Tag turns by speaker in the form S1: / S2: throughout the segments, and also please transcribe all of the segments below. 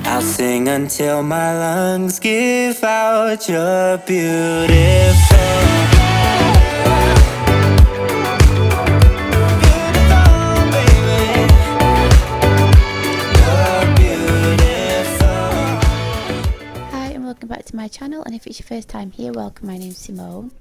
S1: I'll sing until my lungs give out. You're beautiful.
S2: Welcome back to my channel, and if it's your first time here, welcome. My name's Simone.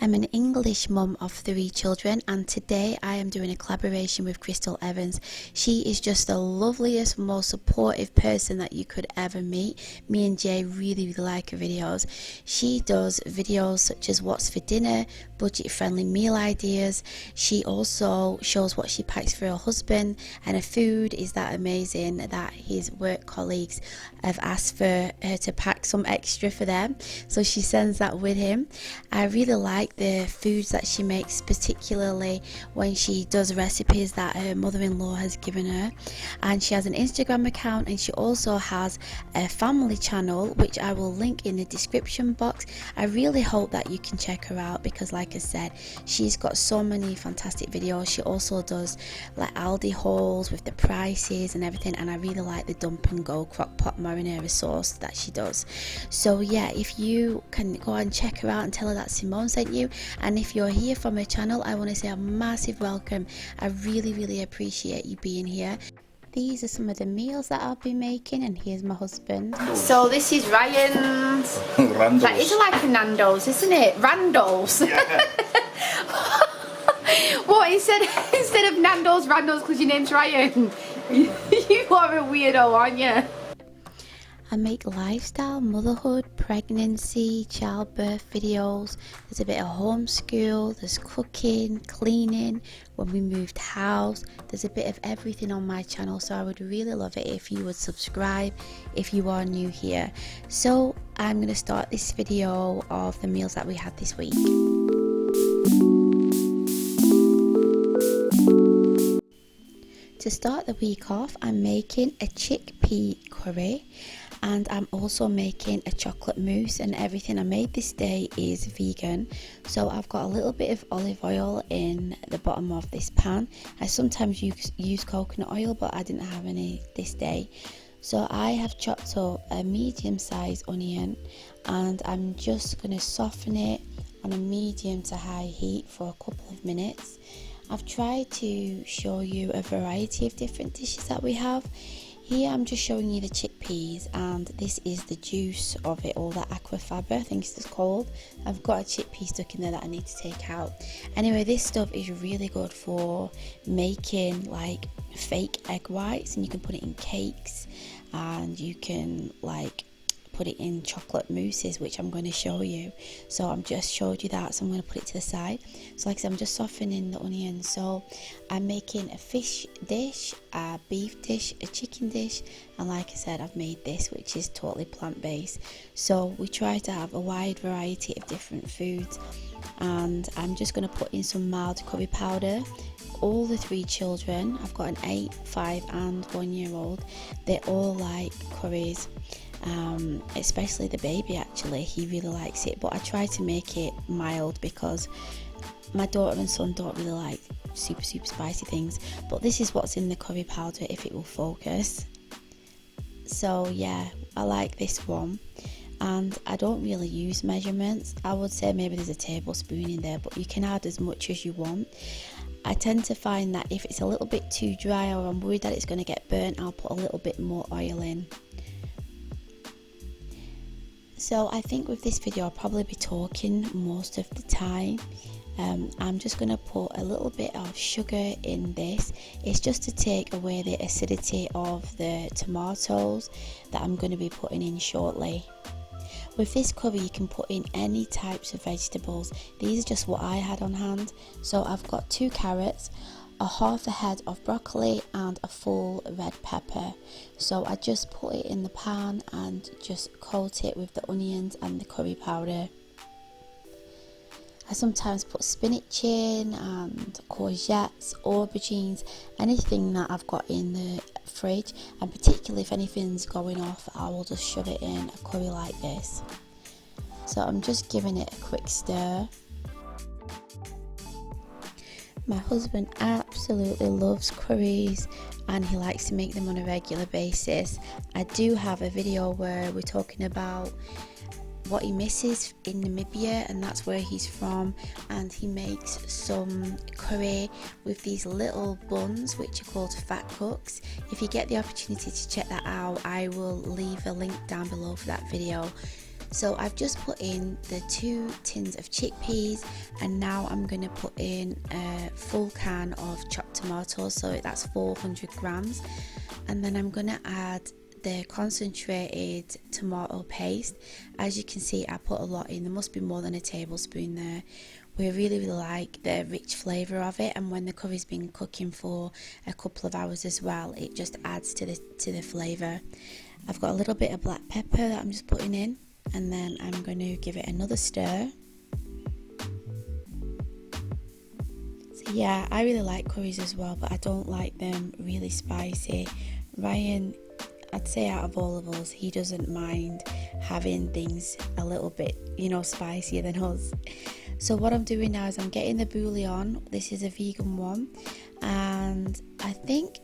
S2: I'm an English mum of 3 children, and today I am doing a collaboration with Crystal Evans. She is just the loveliest, most supportive person that you could ever meet. Me and Jay really like her videos. She does videos such as what's for dinner, budget friendly meal ideas. She also shows what she packs for her husband, and her food is that amazing that his work colleagues have asked for her to pack some extra for them, so she sends that with him. I really like the foods that she makes, particularly when she does recipes that her mother-in-law has given her. And she has an Instagram account, and she also has a family channel which I will link in the description box. I really hope that you can check her out because, like I said, she's got so many fantastic videos. She also does like Aldi hauls with the prices and everything, and I really like the dump and go crock pot marinara sauce that she does. So yeah, if you can go and check her out and tell her that Simone sent you, and if you're here from her channel, I want to say a massive welcome. I really appreciate you being here. These are some of the meals that I'll be making, and here's my husband. So this is Ryan's.
S3: Randos.
S2: That is like a Nando's, isn't it? Randos.
S3: Yeah.
S2: What, instead of Nando's, Randos, because your name's Ryan? You are a weirdo, aren't you? I make lifestyle, motherhood, pregnancy, childbirth videos. There's a bit of homeschool, there's cooking, cleaning, when we moved house. There's a bit of everything on my channel, so I would really love it if you would subscribe if you are new here. So I'm going to start this video of the meals that we had this week. To start the week off, I'm making a chickpea curry, and I'm also making a chocolate mousse, and everything I made this day is vegan. So I've got a little bit of olive oil in the bottom of this pan. I sometimes use coconut oil, but I didn't have any this day. So I have chopped up a medium-sized onion, and I'm just going to soften it on a medium to high heat for a couple of minutes. I've tried to show you a variety of different dishes that we have. Here I'm just showing you the chickpeas, and this is the juice of it, all that aquafaba, I think it's called. I've got a chickpea stuck in there that I need to take out. Anyway, this stuff is really good for making like fake egg whites, and you can put it in cakes, and you can like put it in chocolate mousses, which I'm going to show you. So I'm just showed you that, so I'm going to put it to the side. So like I said, I'm just softening the onion. So I'm making a fish dish, a beef dish, a chicken dish, and like I said, I've made this, which is totally plant-based. So we try to have a wide variety of different foods, and I'm just going to put in some mild curry powder. All the 3 children, I've got an 8, 5 and 1 year old, they all like curries. Especially the baby, actually he really likes it, but I try to make it mild because my daughter and son don't really like super spicy things. But this is what's in the curry powder, if it will focus. So yeah, I like this one, and I don't really use measurements. I would say maybe there's a tablespoon in there, but you can add as much as you want. I tend to find that if it's a little bit too dry, or I'm worried that it's going to get burnt, I'll put a little bit more oil in. So I think with this video I'll probably be talking most of the time. I'm just going to put a little bit of sugar in this. It's just to take away the acidity of the tomatoes that I'm going to be putting in shortly. With this curry you can put in any types of vegetables. These are just what I had on hand. So I've got 2 carrots, a half a head of broccoli, and a full red pepper. So I just put it in the pan and just coat it with the onions and the curry powder. I sometimes put spinach in, and courgettes, aubergines, anything that I've got in the fridge, and particularly if anything's going off, I will just shove it in a curry like this. So I'm just giving it a quick stir. My husband absolutely loves curries and he likes to make them on a regular basis. I do have a video where we're talking about what he misses in Namibia, and that's where he's from, and he makes some curry with these little buns which are called fat cooks. If you get the opportunity to check that out, I will leave a link down below for that video. So I've just put in the 2 tins of chickpeas, and now I'm going to put in a full can of chopped tomatoes, so that's 400 grams, and then I'm going to add the concentrated tomato paste. As you can see, I put a lot in. There must be more than a tablespoon there. We really like the rich flavour of it, and when the curry's been cooking for a couple of hours as well, it just adds to the flavour. I've got a little bit of black pepper that I'm just putting in, and then I'm going to give it another stir. So yeah, I really like curries as well, but I don't like them really spicy. Ryan, I'd say out of all of us, he doesn't mind having things a little bit, you know, spicier than us. So what I'm doing now is I'm getting the bouillon. This is a vegan one, and I think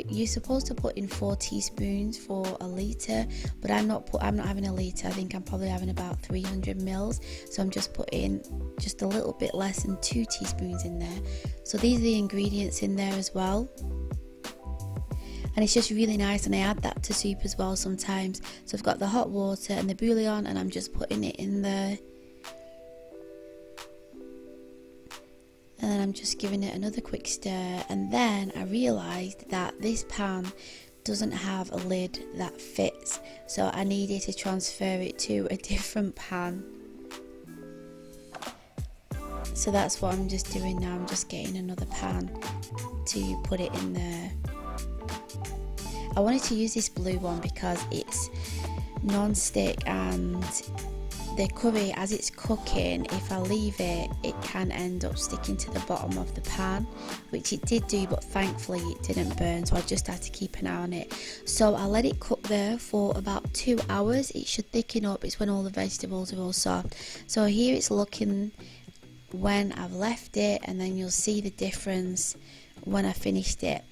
S2: you're supposed to put in 4 teaspoons for a litre, but I'm not having a litre. I think I'm probably having about 300 mils, so I'm just putting just a little bit less than 2 teaspoons in there. So these are the ingredients in there as well, and it's just really nice, and I add that to soup as well sometimes. So I've got the hot water and the bouillon, and I'm just putting it in there, and then I'm just giving it another quick stir. And then I realised that this pan doesn't have a lid that fits, so I needed to transfer it to a different pan. So that's what I'm just doing now. I'm just getting another pan to put it in there. I wanted to use this blue one because it's non-stick, and the curry, as it's cooking, if I leave it, it can end up sticking to the bottom of the pan, which it did do, but thankfully it didn't burn, so I just had to keep an eye on it. So I let it cook there for about 2 hours. It should thicken up. It's when all the vegetables are all soft. So here it's looking when I've left it, and then you'll see the difference when I finished it.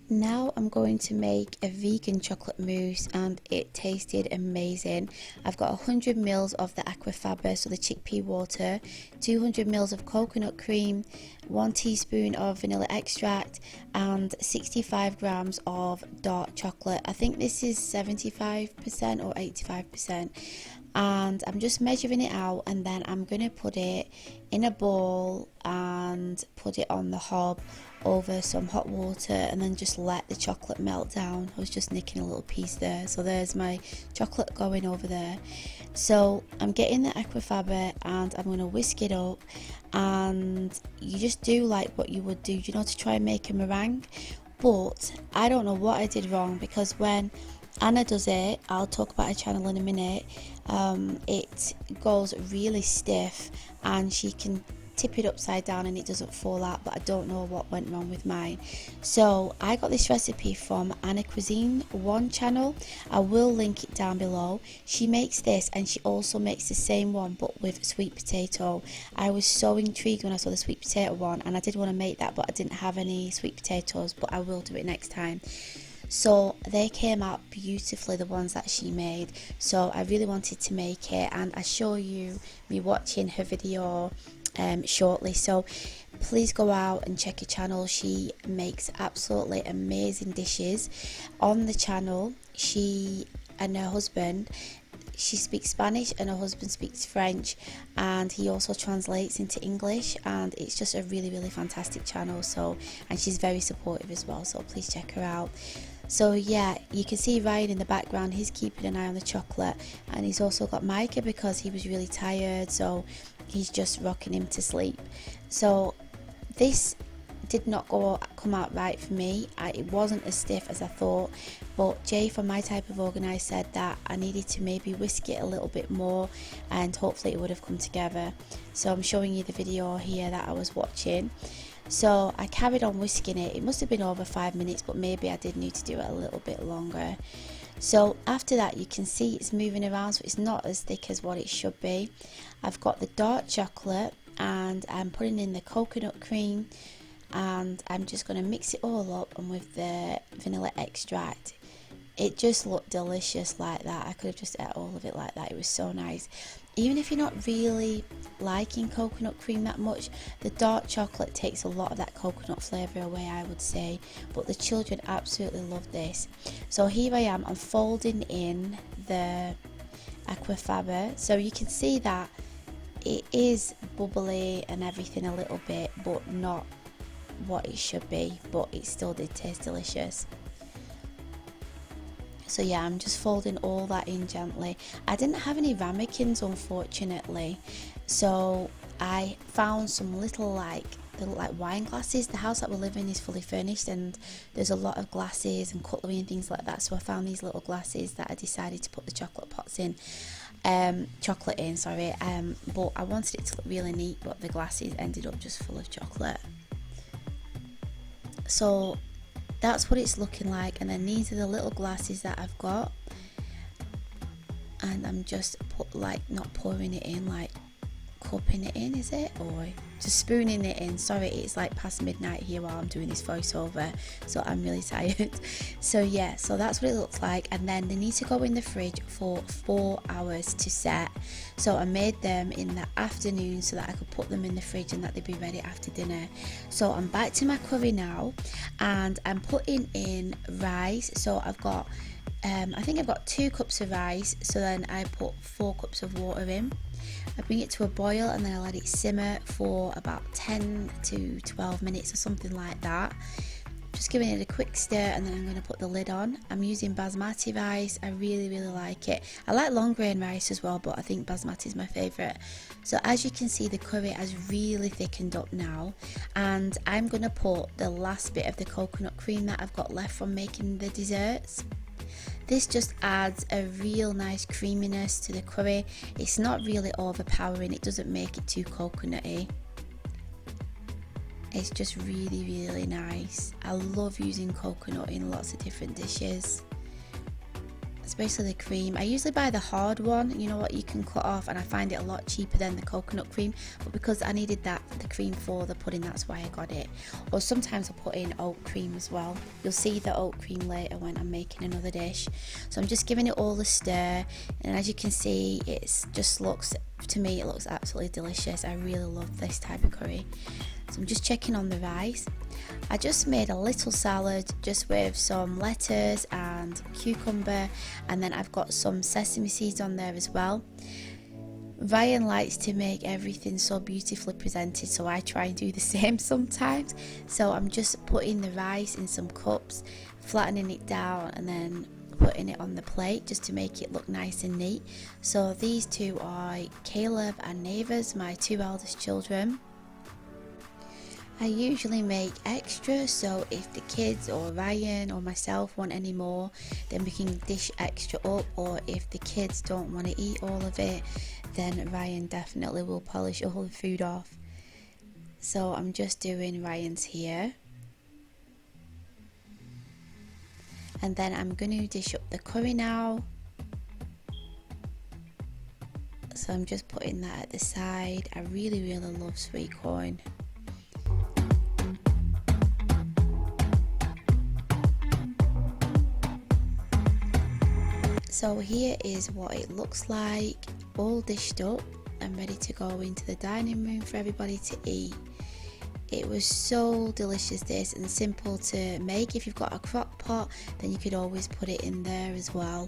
S2: Now I'm going to make a vegan chocolate mousse, and it tasted amazing. I've got 100 ml of the aquafaba, so the chickpea water, 200 ml of coconut cream, 1 teaspoon of vanilla extract, and 65 grams of dark chocolate. I think this is 75% or 85%. And I'm just measuring it out, and then I'm going to put it in a bowl and put it on the hob over some hot water, and then just let the chocolate melt down. I was just nicking a little piece there, so there's my chocolate going over there. So I'm getting the aquafaba, and I'm going to whisk it up, and you just do like what you would do, you know, to try and make a meringue. But I don't know what I did wrong, because when Anna does it, I'll talk about her channel in a minute, it goes really stiff, and she can tip it upside down and it doesn't fall out, but I don't know what went wrong with mine. So I got this recipe from Anna Cuisine 1 channel. I will link it down below. She makes this, and she also makes the same one but with sweet potato. I was so intrigued when I saw the sweet potato one, and I did want to make that, but I didn't have any sweet potatoes, but I will do it next time. So they came out beautifully, the ones that she made, so I really wanted to make it, and I show you me watching her video shortly. So please go out and check her channel. She makes absolutely amazing dishes. On the channel, she and her husband, she speaks Spanish and her husband speaks French, and he also translates into English, and it's just a really fantastic channel. So, and she's very supportive as well, so please check her out. So yeah, you can see Ryan in the background, he's keeping an eye on the chocolate, and he's also got Micah because he was really tired, so he's just rocking him to sleep. So this did not come out right for me. It wasn't as stiff as I thought, but Jay from My Type of Organised said that I needed to maybe whisk it a little bit more, and hopefully it would have come together. So I'm showing you the video here that I was watching. So I carried on whisking it. It must have been over 5 minutes, but maybe I did need to do it a little bit longer. So after that, you can see it's moving around, so it's not as thick as what it should be. I've got the dark chocolate, and I'm putting in the coconut cream, and I'm just going to mix it all up, and with the vanilla extract, it just looked delicious like that. I could have just ate all of it like that. It was so nice. Even if you're not really liking coconut cream that much, the dark chocolate takes a lot of that coconut flavour away, I would say. But the children absolutely love this. So here I am, I'm folding in the aquafaba. So you can see that it is bubbly and everything a little bit, but not what it should be. But it still did taste delicious. So yeah, I'm just folding all that in gently. I didn't have any ramekins, unfortunately, so I found some little like wine glasses. The house that we live in is fully furnished, and there's a lot of glasses and cutlery and things like that. So I found these little glasses that I decided to put the chocolate pots in, chocolate in. Sorry, but I wanted it to look really neat, but the glasses ended up just full of chocolate. So that's what it's looking like, and then these are the little glasses that I've got, and I'm just not pouring it in, like cupping it in, is it, or just spooning it in. Sorry, it's like past midnight here while I'm doing this voiceover, so I'm really tired. So yeah, so that's what it looks like, and then they need to go in the fridge for 4 hours to set. So I made them in the afternoon so that I could put them in the fridge and that they'd be ready after dinner. So I'm back to my curry now, and I'm putting in rice. So I've got I think I've got 2 cups of rice, so then I put 4 cups of water in. I bring it to a boil, and then I let it simmer for about 10 to 12 minutes or something like that. Just giving it a quick stir, and then I'm going to put the lid on. I'm using basmati rice. I really like it. I like long grain rice as well, but I think basmati is my favourite. So as you can see, the curry has really thickened up now, and I'm going to put the last bit of the coconut cream that I've got left from making the desserts. This just adds a real nice creaminess to the curry. It's not really overpowering, it doesn't make it too coconutty. It's just really nice. I love using coconut in lots of different dishes, especially the cream. I usually buy the hard one, you know what, you can cut off, and I find it a lot cheaper than the coconut cream, but because I needed the cream for the pudding, that's why I got it. Or sometimes I put in oat cream as well. You'll see the oat cream later when I'm making another dish. So I'm just giving it all a stir, and as you can see, it looks absolutely delicious. I really love this type of curry. So I'm just checking on the rice. I just made a little salad just with some lettuce and cucumber, and then I've got some sesame seeds on there as well. Ryan likes to make everything so beautifully presented, so I try and do the same sometimes. So I'm just putting the rice in some cups, flattening it down, and then putting it on the plate just to make it look nice and neat. So these two are Caleb and Neighbours, my 2 eldest children. I usually make extra, so if the kids or Ryan or myself want any more, then we can dish extra up, or if the kids don't want to eat all of it, then Ryan definitely will polish all the food off. So I'm just doing Ryan's here. And then I'm going to dish up the curry now. So I'm just putting that at the side. I really love sweet corn. So here is what it looks like, all dished up and ready to go into the dining room for everybody to eat. It was so delicious, this, and simple to make. If you've got a crock pot, then you could always put it in there as well.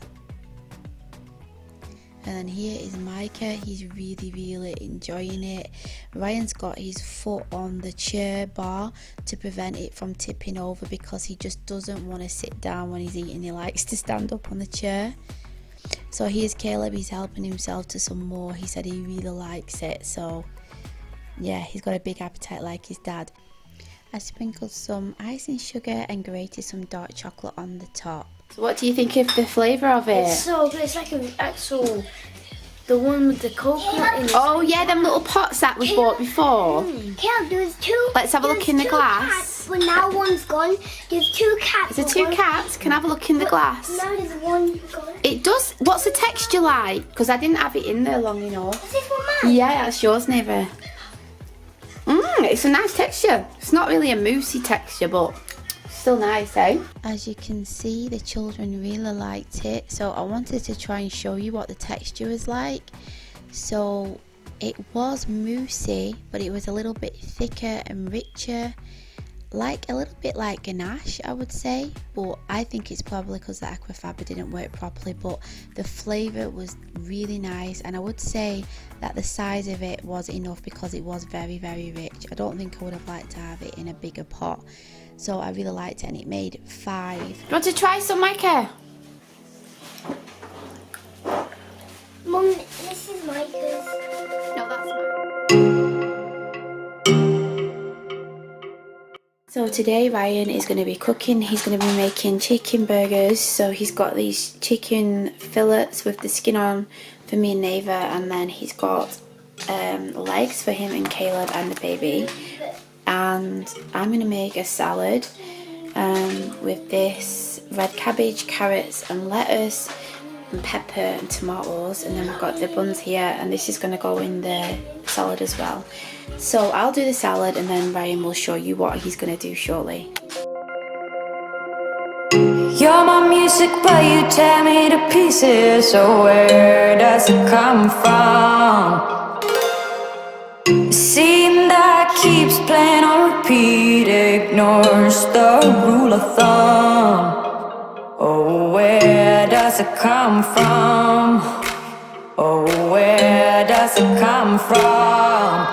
S2: And then here is Micah. He's really enjoying it. Ryan's got his foot on the chair bar to prevent it from tipping over, because he just doesn't want to sit down when he's eating. He likes to stand up on the chair. So here's Caleb. He's helping himself to some more. He said he really likes it. So yeah, he's got a big appetite like his dad. I sprinkled some icing sugar and grated some dark chocolate on the top. So what do you think of the flavour of it?
S3: It's so good. It's like an actual, the one with the coconut in it.
S2: Oh yeah, them little pots that we bought before.
S3: Caleb, there's 2.
S2: Let's have a look in the glass.
S3: Cats, but now one's gone. There's 2 cats.
S2: Is there 2 cats? Can I have a look in the glass?
S3: Now there's one gone.
S2: It does. What's the texture like? Because I didn't have it in there long enough.
S3: Is this one mine?
S2: Yeah, that's yours, Neighbour. It's a nice texture. It's not really a moussey texture, but still nice, eh? As you can see, the children really liked it, so I wanted to try and show you what the texture was like. So it was moussey, but it was a little bit thicker and richer, like a little bit like ganache, I would say, but I think it's probably because the aquafaba didn't work properly. But the flavour was really nice, and I would say that the size of it was enough because it was very, very rich. I don't think I would have liked to have it in a bigger pot, so I really liked it, and it made 5. You want to try some, Micah?
S3: Mum, this is Micah's.
S2: No, that's mine. So today Ryan is going to be cooking. He's going to be making chicken burgers. So he's got these chicken fillets with the skin on for me and Neva, and then he's got legs for him and Caleb and the baby. And I'm going to make a salad with this red cabbage, carrots and lettuce and pepper and tomatoes, and then we've got the buns here, and this is going to go in the salad as well. So I'll do the salad, and then Ryan will show you what he's going to do shortly.
S1: You're my music, but you tear me to pieces. So where does it come from? The scene that keeps playing on repeat ignores the rule of thumb. Oh, where does it come from? Oh, where does it come from?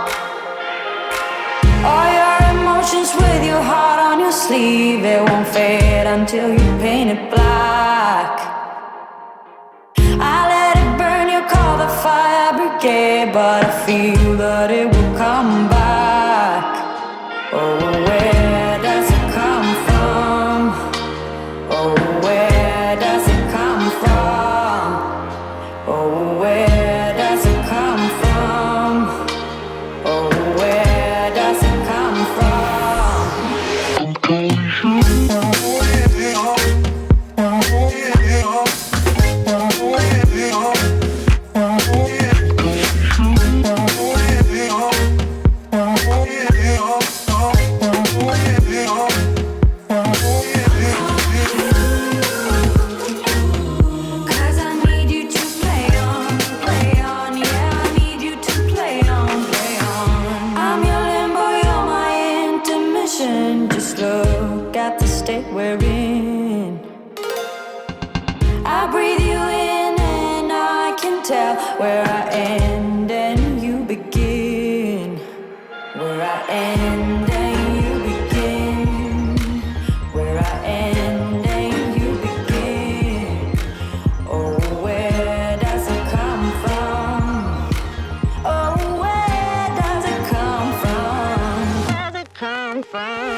S1: All your emotions with your heart on your sleeve, it won't fade until you paint it black. I let it burn, you call the fire brigade, but I feel that it will come back. Oh, where does it come from? Oh, where does it come from? Oh, where does it come from? Oh, where does it come just look at the state we're in. I breathe you in and I can tell where I end and you begin. Where I end and you begin. Where I end and you begin. Oh, where does it come from? Oh, where does it come from? Where does it come from?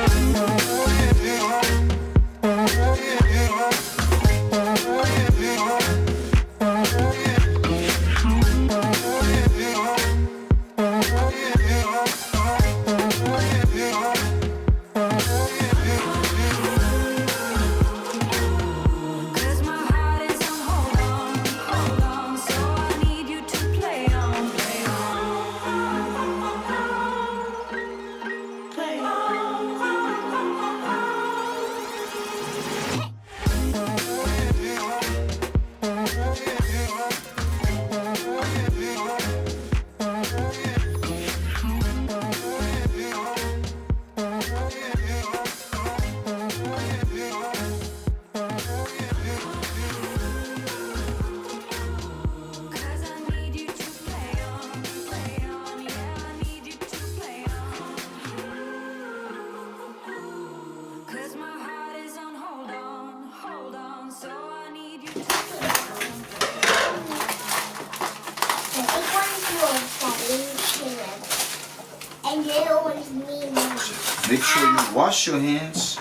S4: Make sure you wash your hands,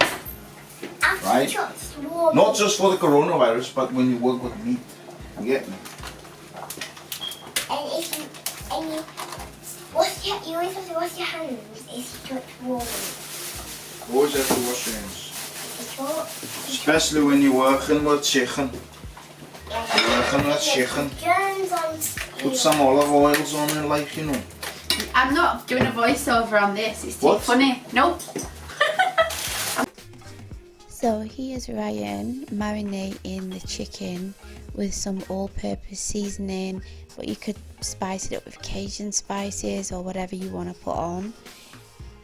S4: right? Not just for the coronavirus, but when you work with meat. You get me?
S3: And if you wash you always have to wash your hands if you touch water.
S4: Always have to wash your hands. Especially when you're working with chicken. Working with chicken.
S3: Germs on skin.
S4: Put some olive oils on it, like, you know.
S2: I'm not doing a voiceover on this. It's too
S4: What?
S2: funny. Nope. So here's Ryan marinating the chicken with some all-purpose seasoning, but you could spice it up with Cajun spices or whatever you want to put on.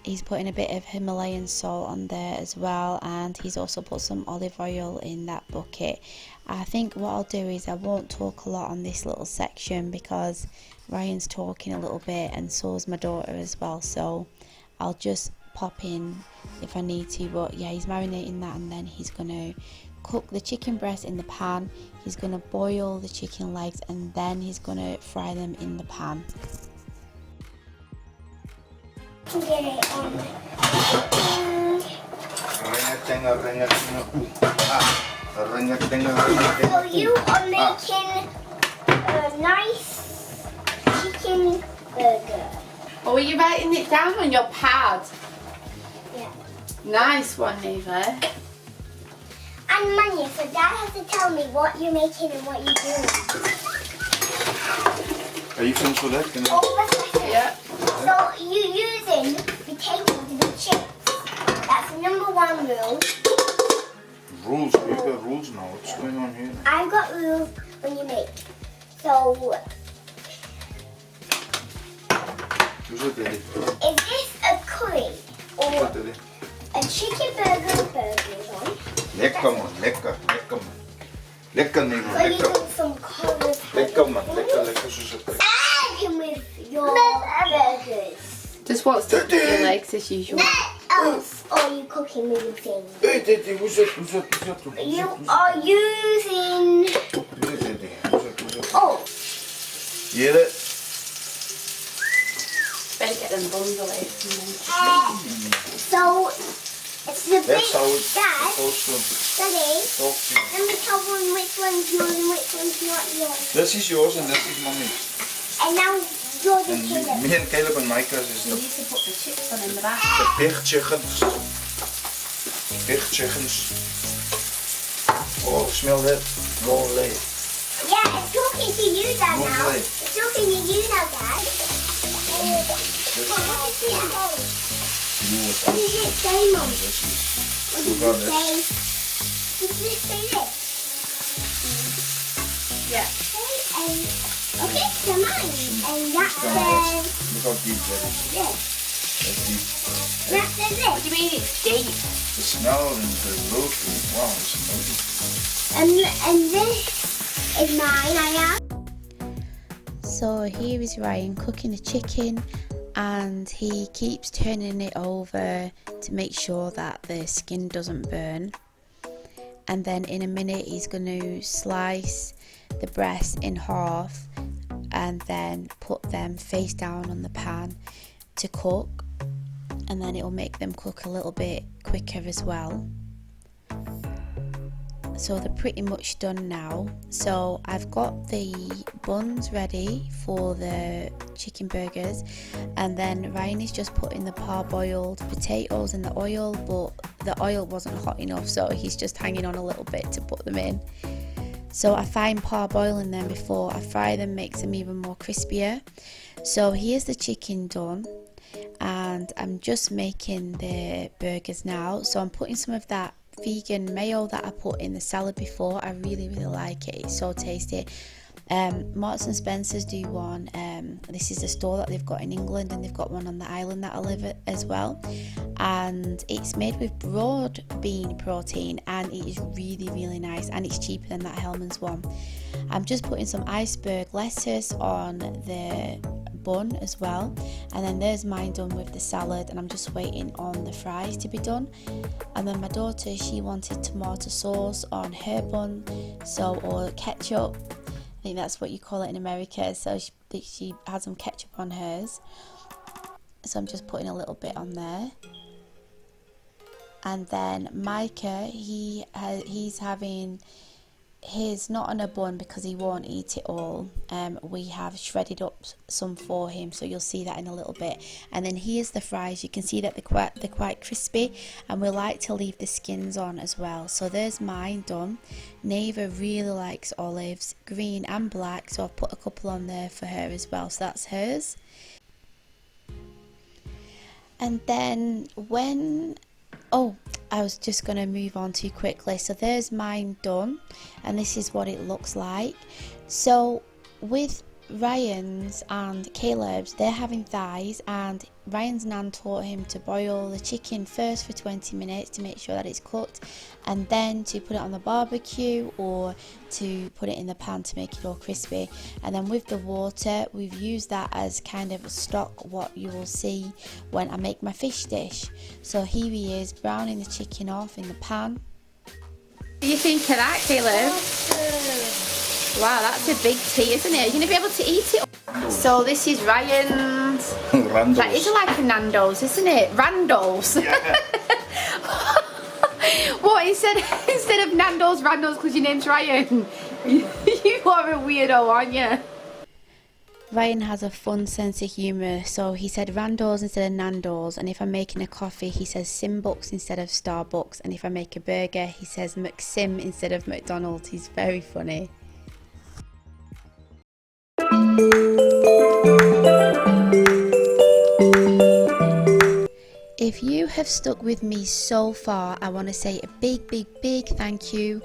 S2: He's putting a bit of Himalayan salt on there as well, and he's also put some olive oil in that bucket. I think what I'll do is I won't talk a lot on this little section because Ryan's talking a little bit and so is my daughter as well, so I'll just pop in if I need to. But yeah, he's marinating that, and then he's gonna cook the chicken breast in the pan. He's gonna boil the chicken legs, and then he's gonna fry them in the pan.
S3: Get it on. So you are making a nice chicken burger.
S2: Oh, are you writing it down on your pad?
S3: Yeah.
S2: Nice one, Neva.
S3: And Manya, so Dad has to tell me what you're making and what you're doing.
S4: Are you finished with that? Can I?
S3: Oh, that's better.
S2: Yeah.
S3: So you're using potatoes with chips. That's the #1 rule.
S4: Rules. You've got rules now. What's going on here?
S3: I've got rules when you make. So,
S4: Who's it, Daddy?
S3: is this a curry
S4: Who's
S3: or
S4: it, Daddy?
S3: a chicken burger one?
S4: Lekker man, lekker, lekker man. Lekker Nemo,
S3: Or you
S4: lekker.
S3: put some colors?
S4: Lekker man, lekker, lekker zoals het is.
S3: Add with your burgers.
S2: Just what's stuck with your legs as usual.
S3: Else are you cooking with things?
S4: Hey Daddy, hoe zit, hoe zit, hoe zit, hoe zit?
S3: You are using.
S4: Hoe zit Daddy, hoe zit, hoe zit?
S3: Oh,
S4: Hear it?
S2: Better get them buns away from
S3: so it's the big
S4: That's how it's
S3: Dad.
S4: supposed to
S3: Daddy,
S4: talk to you.
S3: let me tell one which one's yours and which one's not yours.
S4: This is yours and this is mommy's.
S3: And now you're the
S4: And
S3: killer.
S4: me and Caleb and Micah's is
S2: You
S4: the
S2: need to put the chips on in the back.
S4: big chickens. Big chickens. Oh, smell that. Lovely.
S3: Yeah, it's talking to you, Dad, now.
S4: Lovely.
S3: It's talking to you now, Dad. What does it say?
S4: You
S3: What does it say, Mum?
S4: This is.
S3: What
S4: Hoe
S3: does
S4: gaat
S3: it
S4: dit?
S3: say? Does it say this?
S2: Yeah.
S3: Okay, so mine. And that says
S4: Look how deep that is.
S3: this.
S4: That's deep.
S3: That says
S2: What do
S3: this.
S2: you mean it's deep?
S4: The smell and the look. Wow, it's amazing.
S3: And this is mine, I have.
S2: So here is Ryan cooking the chicken, and he keeps turning it over to make sure that the skin doesn't burn. And then in a minute he's going to slice the breast in half and then put them face down on the pan to cook, and then it will make them cook a little bit quicker as well. So they're pretty much done now. So I've got the buns ready for the chicken burgers, and then Ryan is just putting the parboiled potatoes in the oil, but the oil wasn't hot enough, so he's just hanging on a little bit to put them in. So I find parboiling them before I fry them makes them even more crispier. So here's the chicken done, and I'm just making the burgers now. So I'm putting some of that vegan mayo that I put in the salad before. I really like it. It's so tasty. Marks and Spencer's do one. This is a store that they've got in England, and they've got one on the island that I live at as well, and it's made with broad bean protein, and it is really nice, and it's cheaper than that Hellman's one. I'm just putting some iceberg lettuce on the bun as well, and then there's mine done with the salad, and I'm just waiting on the fries to be done. And then my daughter, she wanted tomato sauce on her bun, so, or ketchup, I think that's what you call it in America, so she had some ketchup on hers, so I'm just putting a little bit on there. And then Micah, he's having his not on a bun because he won't eat it all. We have shredded up some for him, so you'll see that in a little bit. And then here's the fries. You can see that they're quite crispy, and we like to leave the skins on as well. So there's mine done. Neva really likes olives, green and black, so I've put a couple on there for her as well, so that's hers. And then when, oh, I was just going to move on too quickly. So there's mine done, and this is what it looks like. So with Ryan's and Caleb's, they're having thighs, and Ryan's nan taught him to boil the chicken first for 20 minutes to make sure that it's cooked, and then to put it on the barbecue or to put it in the pan to make it all crispy. And then with the water, we've used that as kind of a stock, what you will see when I make my fish dish. So here he is browning the chicken off in the pan. What do you think of that, Caleb? Wow, that's a big tea, isn't it? Are you going to be able to eat it? So this is Ryan's.
S4: Randos.
S2: That is like a Nando's, isn't it? Randos.
S4: Yeah.
S2: What, instead of Nando's, Randos because your name's Ryan? You are a weirdo, aren't you? Ryan has a fun sense of humour, so he said Randos instead of Nando's, and if I'm making a coffee he says Simbucks instead of Starbucks, and if I make a burger he says McSim instead of McDonald's. He's very funny. If you have stuck with me so far, I want to say a big thank you.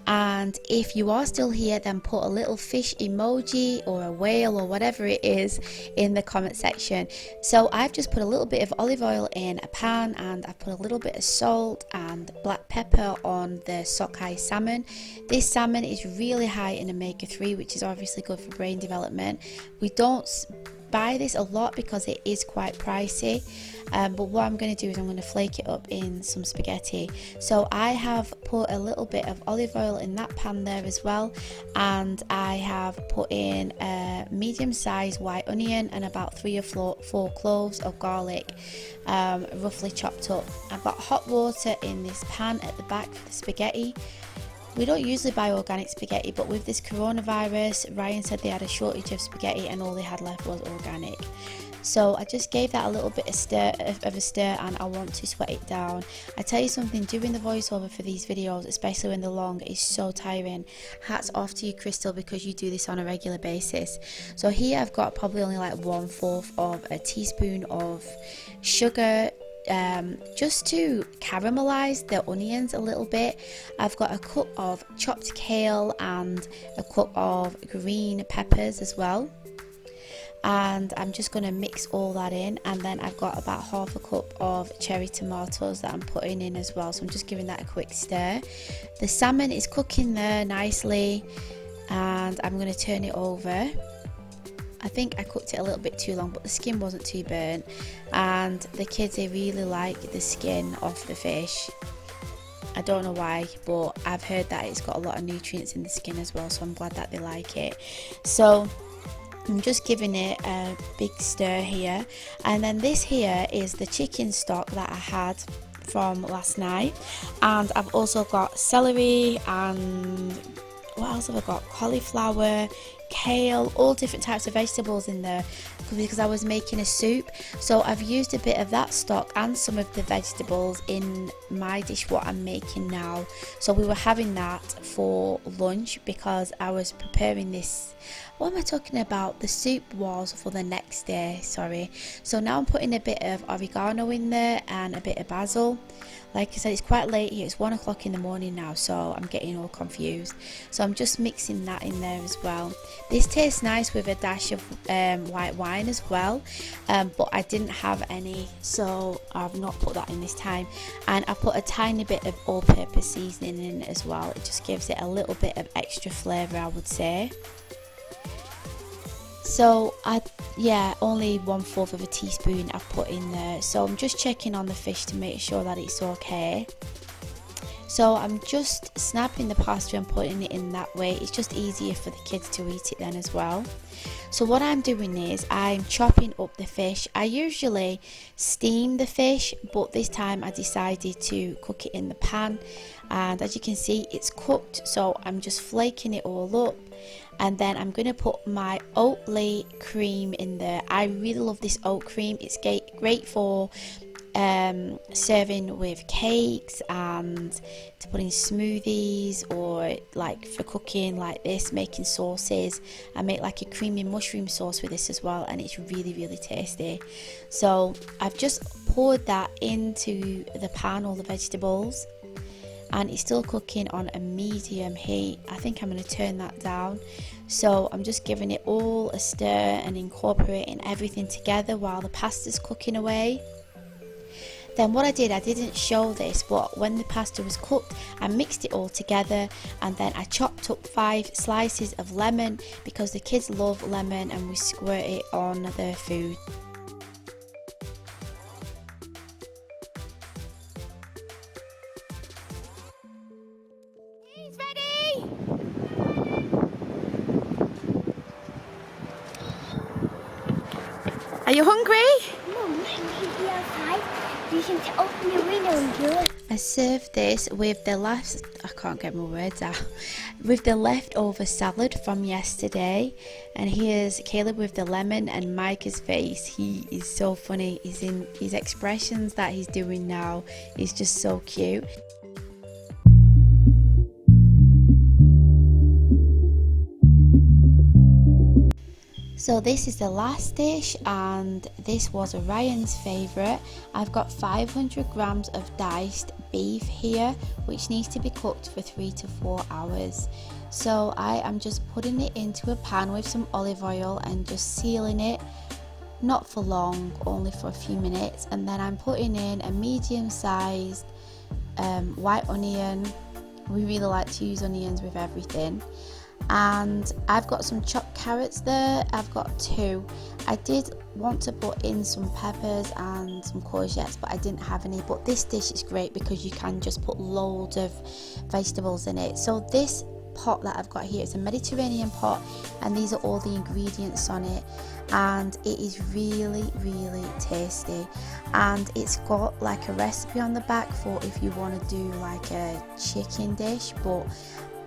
S2: And if you are still here, then put a little fish emoji or a whale or whatever it is in the comment section. So I've just put a little bit of olive oil in a pan, and I've put a little bit of salt and black pepper on the sockeye salmon. This salmon is really high in omega-3, which is obviously good for brain development. We don't buy this a lot because it is quite pricey, but what I'm going to do is I'm going to flake it up in some spaghetti. So I have put a little bit of olive oil in that pan there as well, and I have put in a medium-sized white onion and about 3 or 4 cloves of garlic, roughly chopped up. I've got hot water in this pan at the back for the spaghetti. We don't usually buy organic spaghetti, but with this coronavirus, Ryan said they had a shortage of spaghetti and all they had left was organic. So I just gave that a little bit of a stir, and I want to sweat it down. I tell you something, doing the voiceover for these videos, especially when they're long, is so tiring. Hats off to you, Crystal, because you do this on a regular basis. So here I've got probably only like 1/4 of a teaspoon of sugar, just to caramelize the onions a little bit. I've got a cup of chopped kale and a cup of green peppers as well, and I'm just going to mix all that in. And then I've got about 1/2 cup of cherry tomatoes that I'm putting in as well, so I'm just giving that a quick stir. The salmon is cooking there nicely, and I'm going to turn it over. I think I cooked it a little bit too long, but the skin wasn't too burnt, and the kids, they really like the skin off the fish. I don't know why, but I've heard that it's got a lot of nutrients in the skin as well, so I'm glad that they like it. So I'm just giving it a big stir here, and then this here is the chicken stock that I had from last night, and I've also got celery, and what else have I got? Cauliflower, kale, all different types of vegetables in there because I was making a soup. So I've used a bit of that stock and some of the vegetables in my dish what I'm making now. So we were having that for lunch because I was preparing this, what am I talking about? The soup was for the next day, sorry. So now I'm putting a bit of oregano in there and a bit of basil. Like I said, it's quite late here, it's 1 o'clock in the morning now, so I'm getting all confused. So I'm just mixing that in there as well. This tastes nice with a dash of white wine as well, but I didn't have any, so I've not put that in this time. And I put a tiny bit of all-purpose seasoning in as well. It just gives it a little bit of extra flavour, I would say. So only 1/4 of a teaspoon I've put in there. So I'm just checking on the fish to make sure that it's okay. So I'm just snapping the pasta and putting it in that way. It's just easier for the kids to eat it then as well. So what I'm doing is I'm chopping up the fish. I usually steam the fish, but this time I decided to cook it in the pan. And as you can see, it's cooked, so I'm just flaking it all up. And then I'm going to put my Oatly cream in there. I really love this oat cream. It's great for serving with cakes and to put in smoothies, or like for cooking like this, making sauces. I make like a creamy mushroom sauce with this as well, and it's really tasty. So I've just poured that into the pan, all the vegetables, and it's still cooking on a medium heat. I think I'm going to turn that down. So I'm just giving it all a stir and incorporating everything together while the pasta's cooking away. Then what I didn't show this, but when the pasta was cooked, I mixed it all together, and then I chopped up 5 slices of lemon because the kids love lemon, and we squirt it on their food. He's ready! Are you hungry?
S3: Mum, you can be outside. You can open your window and do it.
S2: I served this with the I can't get my words out, with the leftover salad from yesterday. And here's Caleb with the lemon, and Micah's face. He is so funny. His expressions that he's doing now is just so cute. So this is the last dish, and this was Ryan's favourite. I've got 500 grams of diced beef here, which needs to be cooked for 3 to 4 hours. So I am just putting it into a pan with some olive oil and just sealing it, not for long, only for a few minutes. And then I'm putting in a medium-sized white onion. We really like to use onions with everything. And I've got some chopped carrots there. I've got 2. I did want to put in some peppers and some courgettes, but I didn't have any. But this dish is great because you can just put loads of vegetables in it. So this pot that I've got here is a Mediterranean pot, and these are all the ingredients on it, and it is really tasty. And it's got like a recipe on the back for if you want to do like a chicken dish, but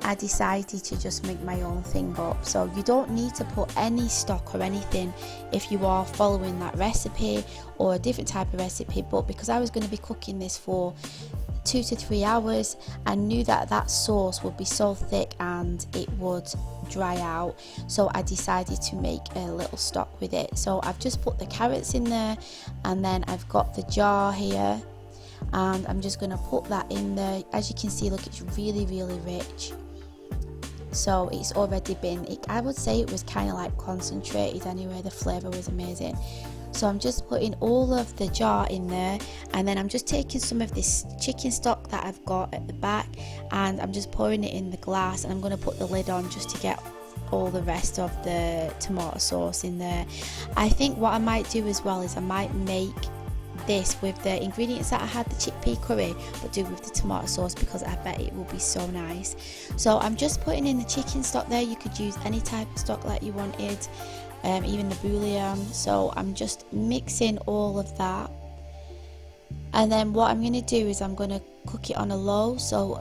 S2: I decided to just make my own thing up. So you don't need to put any stock or anything if you are following that recipe or a different type of recipe, but because I was going to be cooking this for 2 to 3 hours, I knew that that sauce would be so thick and it would dry out, so I decided to make a little stock with it. So I've just put the carrots in there, and then I've got the jar here, and I'm just going to put that in there. As you can see, look, it's really rich. So it's already been, I would say it was kind of like concentrated anyway. The flavour was amazing. So I'm just putting all of the jar in there, and then I'm just taking some of this chicken stock that I've got at the back, and I'm just pouring it in the glass, and I'm going to put the lid on just to get all the rest of the tomato sauce in there. I think what I might do as well is I might make this with the ingredients that I had, the chickpea curry, but do with the tomato sauce, because I bet it will be so nice. So I'm just putting in the chicken stock there. You could use any type of stock that you wanted, even the bouillon. So I'm just mixing all of that, and then what I'm going to do is I'm going to cook it on a low. So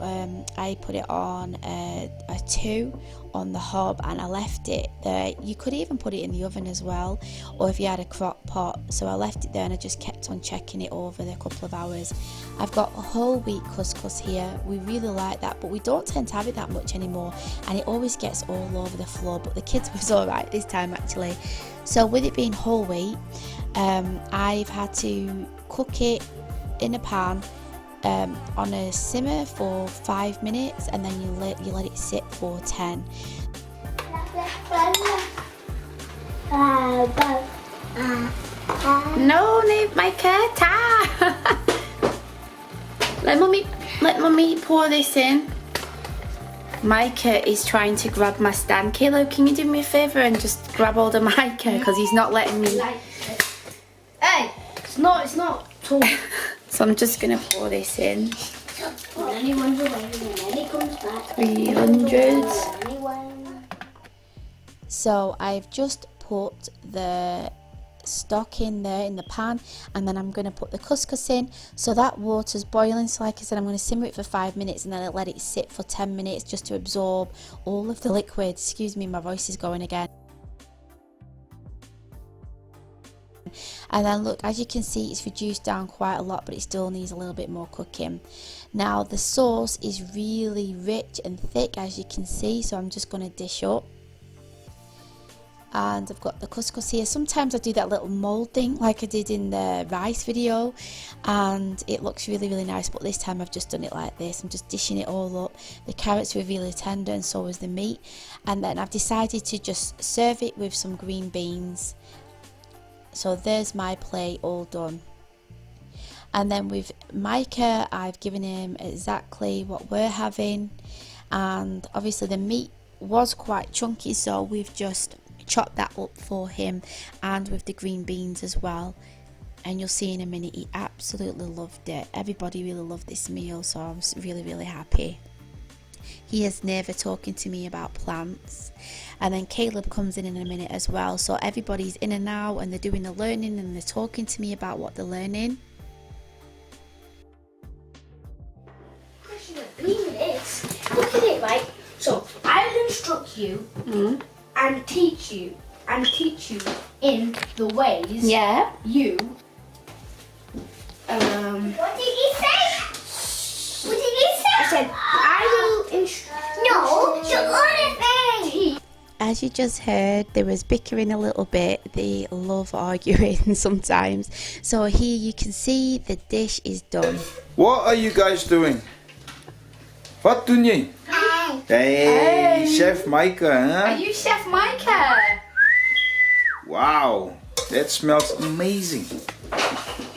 S2: I put it on a 2 on the hob, and I left it there. You could even put it in the oven as well, or if you had a crock pot. So I left it there, and I just kept on checking it over the couple of hours. I've got a whole wheat couscous here. We really like that, but we don't tend to have it that much anymore, and it always gets all over the floor. But the kids was all right this time actually. So with it being whole wheat, I've had to cook it in a pan on a simmer for 5 minutes, and then you let it sit for 10. No, Micah, let mummy pour this in. Micah is trying to grab my stand. Caleb, can you do me a favour and just grab hold of Micah, because he's not letting me.
S3: Hey, it's not tall.
S2: So I'm just going to pour this in. 300. So I've just put the stock in there in the pan, and then I'm going to put the couscous in. So that water's boiling, so like I said, I'm going to simmer it for 5 minutes, and then I'll let it sit for 10 minutes just to absorb all of the liquid. Excuse me, my voice is going again. And then look, as you can see, it's reduced down quite a lot, but it still needs a little bit more cooking. Now the sauce is really rich and thick, as you can see, so I'm just going to dish up. And I've got the couscous here. Sometimes I do that little moulding like I did in the rice video, and it looks really, really nice, but this time I've just done it like this. I'm just dishing it all up. The carrots were really tender and so was the meat. And then I've decided to just serve it with some green beans. So there's my plate all done. And then with Micah, I've given him exactly what we're having. And obviously the meat was quite chunky, so we've just chopped that up for him, and with the green beans as well. And you'll see in a minute, he absolutely loved it. Everybody really loved this meal, so I was really, really happy. He is never talking to me about plants. And then Caleb comes in a minute as well, so everybody's in and out, and they're doing the learning, and they're talking to me about what they're learning.
S3: Look at it, right? So I will instruct you and teach you in the ways
S2: Yeah.
S3: you. What did he say? What did he say? I said I will instruct. No, the other thing.
S2: As you just heard, they was bickering a little bit. They love arguing sometimes. So here you can see the dish is done.
S4: What are you guys doing? What doing you? Hey, Chef Micah, huh?
S2: Are you Chef Micah?
S4: Wow, that smells amazing.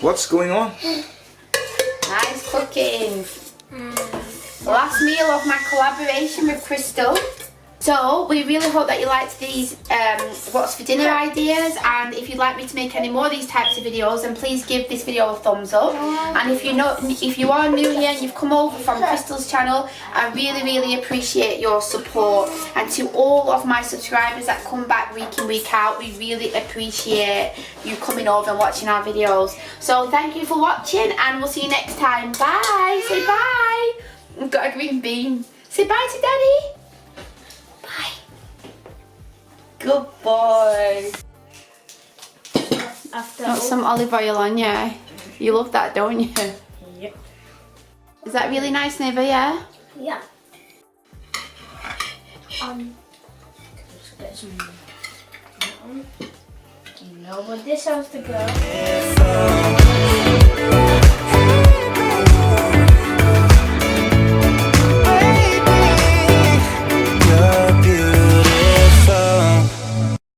S4: What's going on?
S2: Nice cooking. Last meal of my collaboration with Crystal. So we really hope that you liked these what's for dinner ideas, and if you'd like me to make any more of these types of videos, then please give this video a thumbs up. And if you are new here and you've come over from Crystal's channel, I really, really appreciate your support. And to all of my subscribers that come back week in, week out, we really appreciate you coming over and watching our videos. So thank you for watching, and we'll see you next time. Bye. Say bye. I've got a green bean. Say bye to Daddy. Good boy. Got some olive oil on you. You love that, don't you?
S3: Yep.
S2: Is that really nice, neighbour? Yeah?
S3: Yeah. Let's get some. You know, but this has to go.